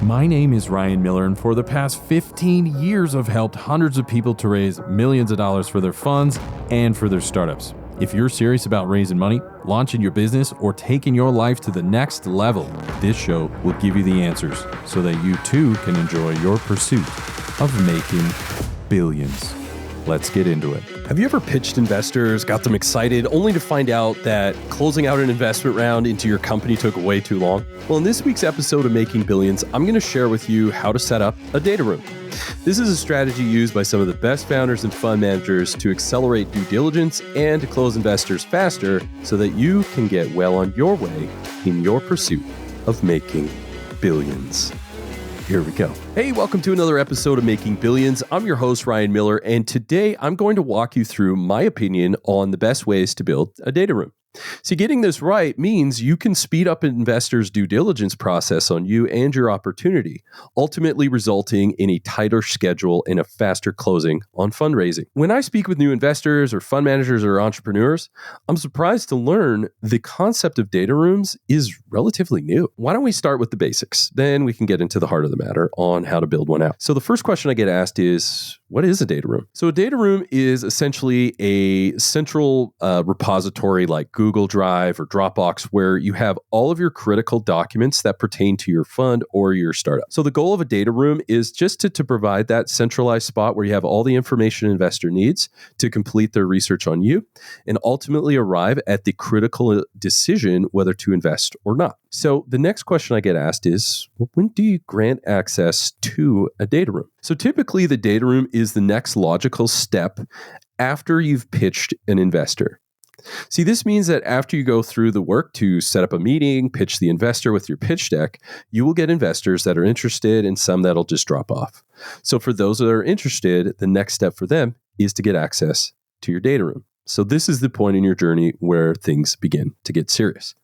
My name is Ryan Miller, and for the past 15 years, I've helped hundreds of people to raise millions of dollars for their funds and for their startups. If you're serious about raising money, launching your business, or taking your life to the next level, this show will give you the answers so that you too can enjoy your pursuit of making billions. Let's get into it. Have you ever pitched investors, got them excited, only to find out that closing out an investment round into your company took way too long? Well, in this week's episode of Making Billions, I'm going to share with you how to set up a data room. This is a strategy used by some of the best founders and fund managers to accelerate due diligence and to close investors faster so that you can get well on your way in your pursuit of making billions. Here we go. Hey, welcome to another episode of Making Billions. I'm your host, Ryan Miller, and today I'm going to walk you through my opinion on the best ways to build a data room. See, getting this right means you can speed up an investor's due diligence process on you and your opportunity, ultimately resulting in a tighter schedule and a faster closing on fundraising. When I speak with new investors or fund managers or entrepreneurs, I'm surprised to learn the concept of data rooms is relatively new. Why don't we start with the basics? Then we can get into the heart of the matter on how to build one out. So the first question I get asked is, what is a data room? So a data room is essentially a central repository like Google Drive or Dropbox where you have all of your critical documents that pertain to your fund or your startup. So the goal of a data room is just to provide that centralized spot where you have all the information an investor needs to complete their research on you and ultimately arrive at the critical decision whether to invest or not. So the next question I get asked is, when do you grant access to a data room? So typically the data room is the next logical step after you've pitched an investor. See, this means that after you go through the work to set up a meeting, pitch the investor with your pitch deck, you will get investors that are interested and some that'll just drop off. So for those that are interested, the next step for them is to get access to your data room. So this is the point in your journey where things begin to get serious.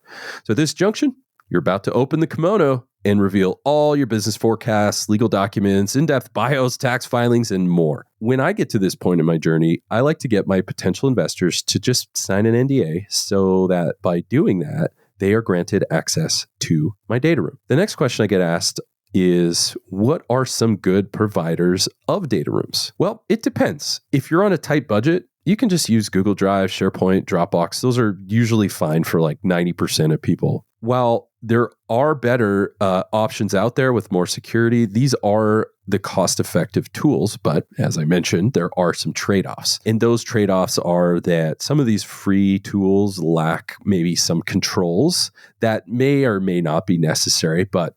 So at this junction, you're about to open the kimono and reveal all your business forecasts, legal documents, in-depth bios, tax filings, and more. When I get to this point in my journey, I like to get my potential investors to just sign an NDA so that by doing that, they are granted access to my data room. The next question I get asked is, what are some good providers of data rooms? Well, it depends. If you're on a tight budget, you can just use Google Drive, SharePoint, Dropbox. Those are usually fine for like 90% of people. While there are better options out there with more security, these are the cost-effective tools. But as I mentioned, there are some trade-offs. And those trade-offs are that some of these free tools lack maybe some controls that may or may not be necessary. But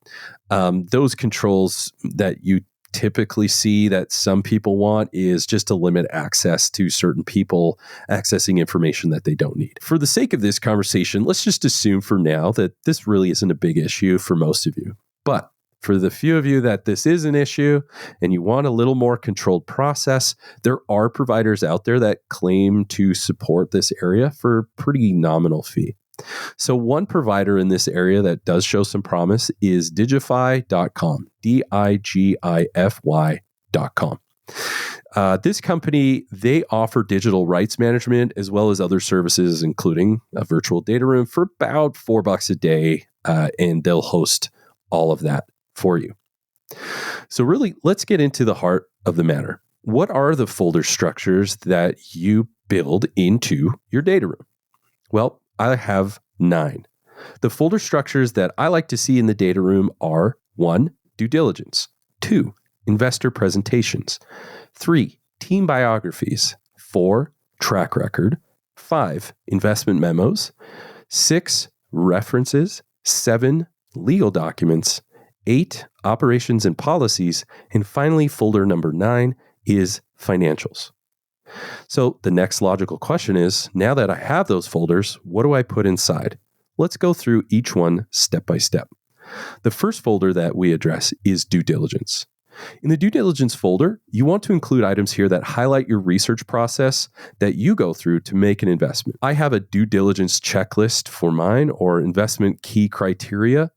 those controls that you typically see that some people want is just to limit access to certain people accessing information that they don't need. For the sake of this conversation, let's just assume for now that this really isn't a big issue for most of you. But for the few of you that this is an issue and you want a little more controlled process, there are providers out there that claim to support this area for a pretty nominal fee. So one provider in this area that does show some promise is Digify.com, Digify.com. This company, they offer digital rights management as well as other services, including a virtual data room for about $4 a day, and they'll host all of that for you. So really, let's get into the heart of the matter. What are the folder structures that you build into your data room? Well, I have 9. The folder structures that I like to see in the data room are 1, due diligence, 2, investor presentations, 3, team biographies, 4, track record, 5, investment memos, 6, references, 7, legal documents, 8, operations and policies, and finally, folder number 9 is financials. So the next logical question is, now that I have those folders, what do I put inside? Let's go through each one step by step. The first folder that we address is due diligence. In the due diligence folder, you want to include items here that highlight your research process that you go through to make an investment. I have a due diligence checklist for mine, or investment key criteria.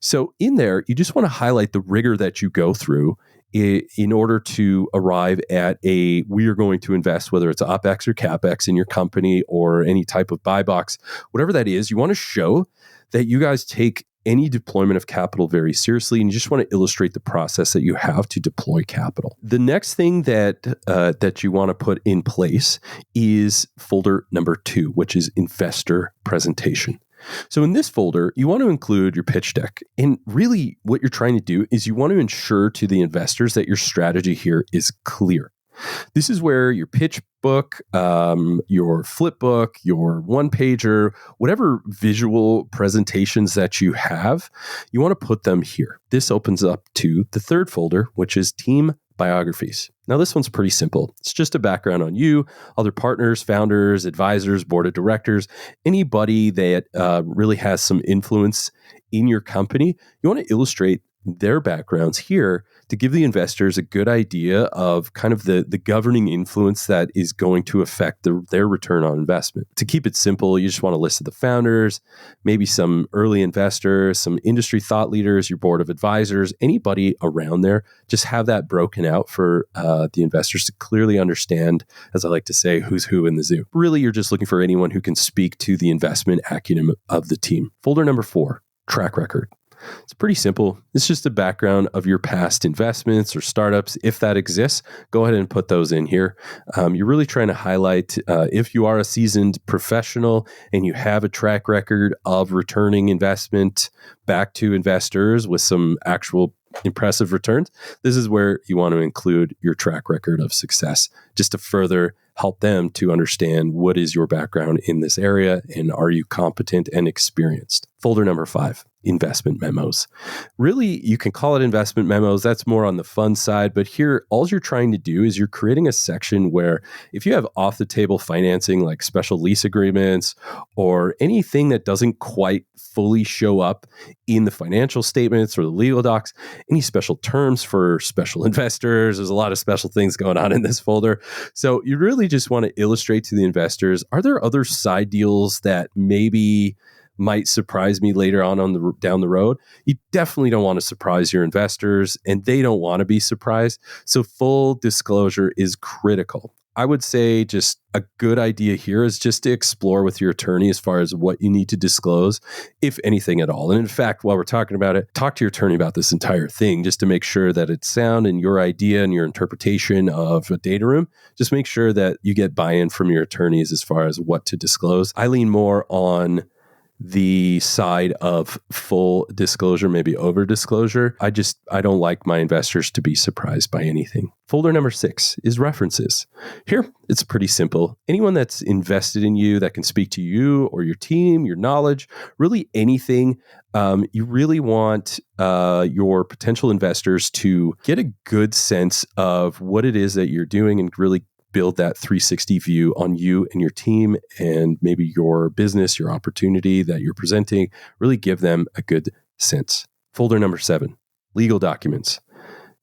So in there, you just want to highlight the rigor that you go through in order to arrive at we are going to invest, whether it's OpEx or CapEx in your company or any type of buy box, whatever that is. You want to show that you guys take any deployment of capital very seriously, and you just want to illustrate the process that you have to deploy capital. The next thing that you want to put in place is folder number 2, which is investor presentation. So in this folder, you want to include your pitch deck. And really what you're trying to do is you want to ensure to the investors that your strategy here is clear. This is where your pitch book, your flip book, your one-pager, whatever visual presentations that you have, you want to put them here. This opens up to the third folder, which is team biographies. Now, this one's pretty simple. It's just a background on you, other partners, founders, advisors, board of directors, anybody that really has some influence in your company. You want to illustrate their backgrounds here to give the investors a good idea of kind of the governing influence that is going to affect their return on investment. To keep it simple, you just want to list the founders, maybe some early investors, some industry thought leaders, your board of advisors, anybody around there. Just have that broken out for the investors to clearly understand, as I like to say, who's who in the zoo. Really, you're just looking for anyone who can speak to the investment acumen of the team. Folder number 4, track record. It's pretty simple. It's just a background of your past investments or startups. If that exists, go ahead and put those in here. You're really trying to highlight if you are a seasoned professional and you have a track record of returning investment back to investors with some actual impressive returns, this is where you want to include your track record of success just to further help them to understand what is your background in this area and are you competent and experienced. Folder number 5, investment memos. Really, you can call it investment memos. That's more on the fun side. But here, all you're trying to do is you're creating a section where if you have off the table financing like special lease agreements or anything that doesn't quite fully show up in the financial statements or the legal docs, any special terms for special investors, there's a lot of special things going on in this folder. So you really just want to illustrate to the investors, are there other side deals that maybe might surprise me later on down the road? You definitely don't want to surprise your investors, and they don't want to be surprised. So full disclosure is critical. I would say just a good idea here is just to explore with your attorney as far as what you need to disclose, if anything at all. And in fact, while we're talking about it, talk to your attorney about this entire thing just to make sure that it's sound and your idea and your interpretation of a data room. Just make sure that you get buy-in from your attorneys as far as what to disclose. I lean more on the side of full disclosure, maybe over disclosure. I don't like my investors to be surprised by anything. Folder number 6 is references. Here, it's pretty simple. Anyone that's invested in you that can speak to you or your team, your knowledge, really anything. You really want your potential investors to get a good sense of what it is that you're doing and really build that 360 view on you and your team and maybe your business, your opportunity that you're presenting. Really give them a good sense. Folder number 7, legal documents.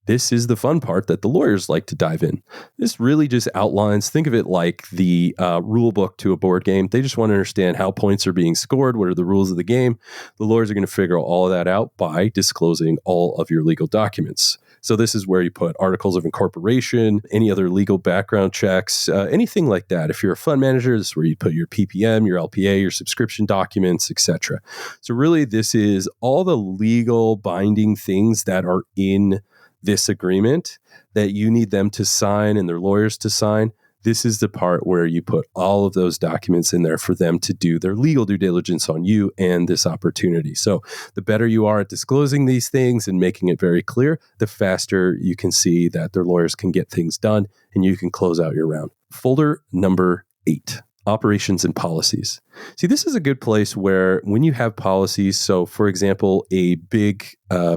This is the fun part that the lawyers like to dive in. This really just outlines, think of it like the rule book to a board game. They just want to understand how points are being scored, what are the rules of the game. The lawyers are going to figure all of that out by disclosing all of your legal documents. So this is where you put articles of incorporation, any other legal background checks, anything like that. If you're a fund manager, this is where you put your PPM, your LPA, your subscription documents, etc. So really, this is all the legal binding things that are in this agreement that you need them to sign and their lawyers to sign. This is the part where you put all of those documents in there for them to do their legal due diligence on you and this opportunity. So the better you are at disclosing these things and making it very clear, the faster you can see that their lawyers can get things done and you can close out your round. Folder number 8. Operations and policies. See, this is a good place where when you have policies, so for example, a big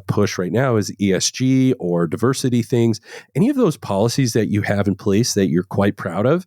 push right now is ESG or diversity things. Any of those policies that you have in place that you're quite proud of,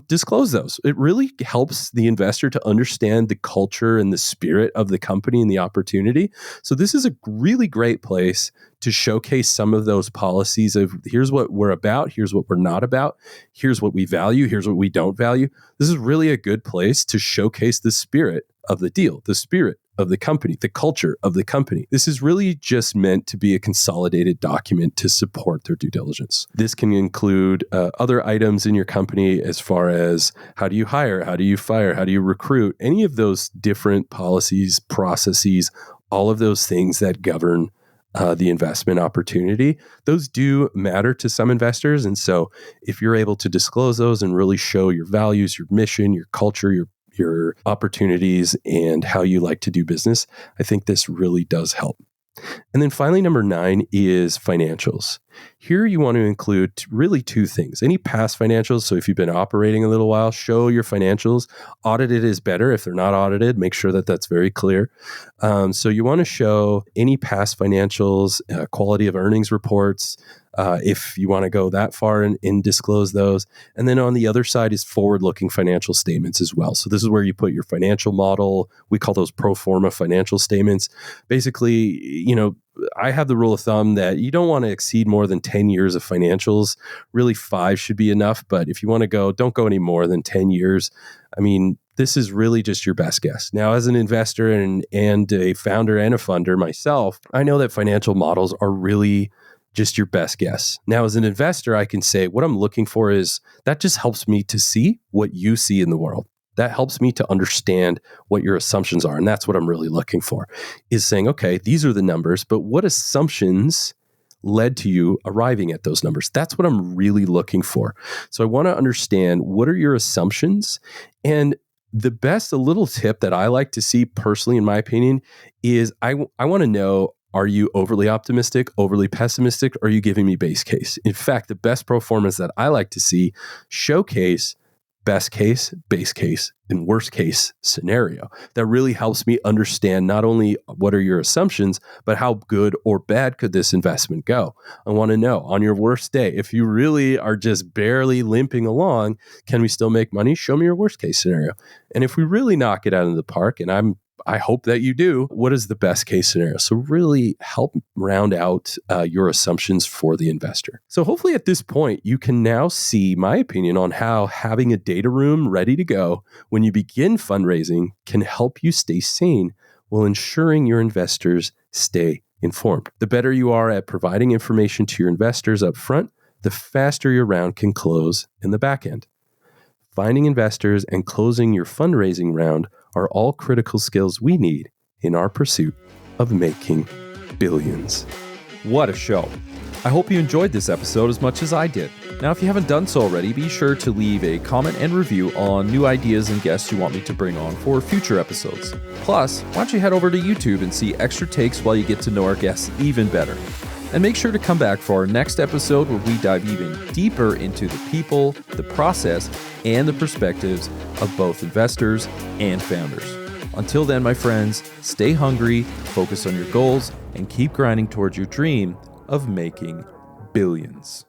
disclose those. It really helps the investor to understand the culture and the spirit of the company and the opportunity. So this is a really great place to showcase some of those policies of here's what we're about, here's what we're not about, here's what we value, here's what we don't value. This is really a good place to showcase the spirit of the deal, the spirit of the company, the culture of the company. This is really just meant to be a consolidated document to support their due diligence. This can include other items in your company as far as how do you hire, how do you fire, how do you recruit, any of those different policies, processes, all of those things that govern the investment opportunity, those do matter to some investors. And so if you're able to disclose those and really show your values, your mission, your culture, your opportunities, and how you like to do business, I think this really does help. And then finally, number 9 is financials. Here you want to include really 2 things. Any past financials. So if you've been operating a little while, show your financials. Audited is better. If they're not audited, make sure that that's very clear. So you want to show any past financials, quality of earnings reports, if you want to go that far and disclose those. And then on the other side is forward-looking financial statements as well. So this is where you put your financial model. We call those pro forma financial statements. Basically, I have the rule of thumb that you don't want to exceed more than 10 years of financials. Really, 5 should be enough. But if you want to go, don't go any more than 10 years. I mean, this is really just your best guess. Now, as an investor and a founder and a funder myself, I know that financial models are really just your best guess. Now, as an investor, I can say what I'm looking for is that just helps me to see what you see in the world. That helps me to understand what your assumptions are. And that's what I'm really looking for, is saying, okay, these are the numbers, but what assumptions led to you arriving at those numbers? That's what I'm really looking for. So I want to understand, what are your assumptions? And a little tip that I like to see personally, in my opinion, is I want to know, are you overly optimistic, overly pessimistic? Or are you giving me base case? In fact, the best pro formas that I like to see showcase best case, base case, and worst case scenario. That really helps me understand not only what are your assumptions, but how good or bad could this investment go. I want to know, on your worst day, if you really are just barely limping along, can we still make money? Show me your worst case scenario. And if we really knock it out of the park, and I hope that you do, what is the best case scenario? So really help round out your assumptions for the investor. So hopefully at this point, you can now see my opinion on how having a data room ready to go when you begin fundraising can help you stay sane while ensuring your investors stay informed. The better you are at providing information to your investors up front, the faster your round can close in the back end. Finding investors and closing your fundraising round are all critical skills we need in our pursuit of making billions. What a show. I hope you enjoyed this episode as much as I did. Now, if you haven't done so already, be sure to leave a comment and review on new ideas and guests you want me to bring on for future episodes. Plus, why don't you head over to YouTube and see extra takes while you get to know our guests even better. And make sure to come back for our next episode where we dive even deeper into the people, the process, and the perspectives of both investors and founders. Until then, my friends, stay hungry, focus on your goals, and keep grinding towards your dream of making billions.